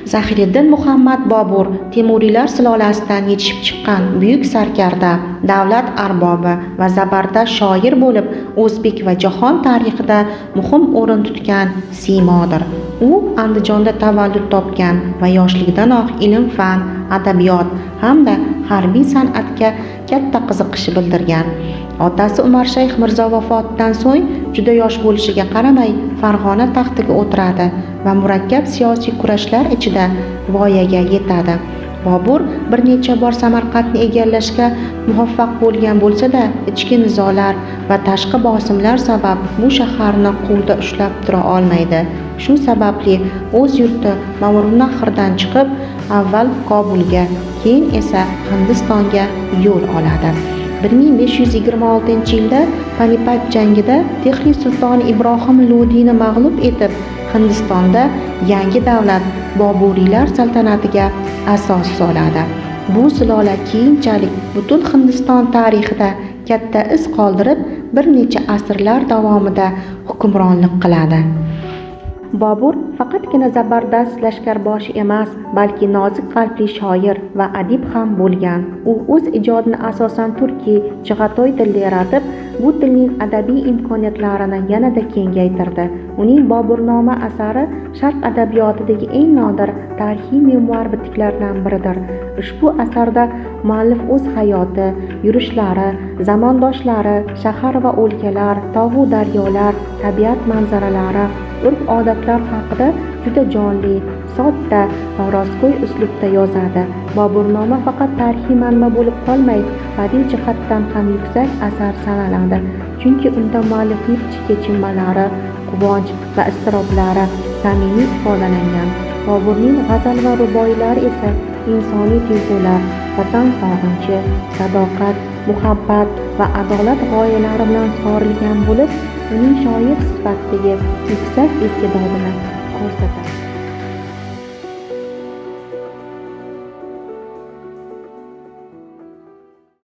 Zahiriddin Muhammad Bobur Temuriylar sulolasidan yetishib chiqqan buyuk sarkarda, davlat arbobi va zabardast shoir bo'lib, o'zbek va jahon tarixida muhim o'rin tutgan siymodir. U Andijonda tavallud topgan va yoshligidanoq ilm-fan, adabiyot hamda harbiy san'atga katta qiziqish bildirgan. Otasi Umarshayx Mirzo vafotidan so'ng juda yosh bo'lishiga qaramay Farg'ona taxtiga o'tiradi va murakkab siyosiy kurashlar ichida voyaga yetadi. Bobur bir necha bor Samarqandni egallashga muvaffaq bo'lgan bo'lsa-da, ichki nizolar va tashqi bosimlar sabab bu shaharni qo'lda ushlab tura olmaydi. Shu sababli o'z yurti Mavrunahrdan chiqib, avval Kobulga, keyin esa Hindistonga yo'l oladi. 1526-yilda Panipat jangida Dehli sultoni Ibrohim Lodiyni mag'lub etib, Hindistonda yangi davlat Boburiylar saltanatiga asos soladi. Bu sulola keyinchalik butun Hindiston tarixida katta iz qoldirib, bir necha asrlar davomida hukmronlik qiladi. Bobur faqatgina zabardast lashkarboshi emas, balki nozik qalbli shoir va adib ham bo'lgan. U o'z ijodini asosan turkiy, chig'atoy tilda yaratib, bu tilning adabiy imkoniyatlarini yanada kengaytirdi. Uning Boburnoma asari Sharq adabiyotidagi eng nodir tarixiy memuar bitiklardan biridir. Ushbu asarda muallif o'z hayoti, yurishlari, zamondoshlari, shahar va o'lkalar, tog'u daryolar, tabiat manzaralari, urf-odatlar haqida juda jonli, sodda va rostgo'y uslubda yozadi. Boburnoma faqat tarixiy manba bo'lib qolmay, badiiy jihatdan ham yuksak asar sanaladi. Chunki unda muallifning ichki kechinmalari, quvonch va iztiroblari samimiy ifodalangan. Boburning g'azal va ruboiylari esa insoniy tuyg'ular, vatan sog'inchi, sadoqat, muhabbat va adolat g'oyalari bilan sorilgan bo'lib, uning shoir sifatidagi yuksak iste'dodini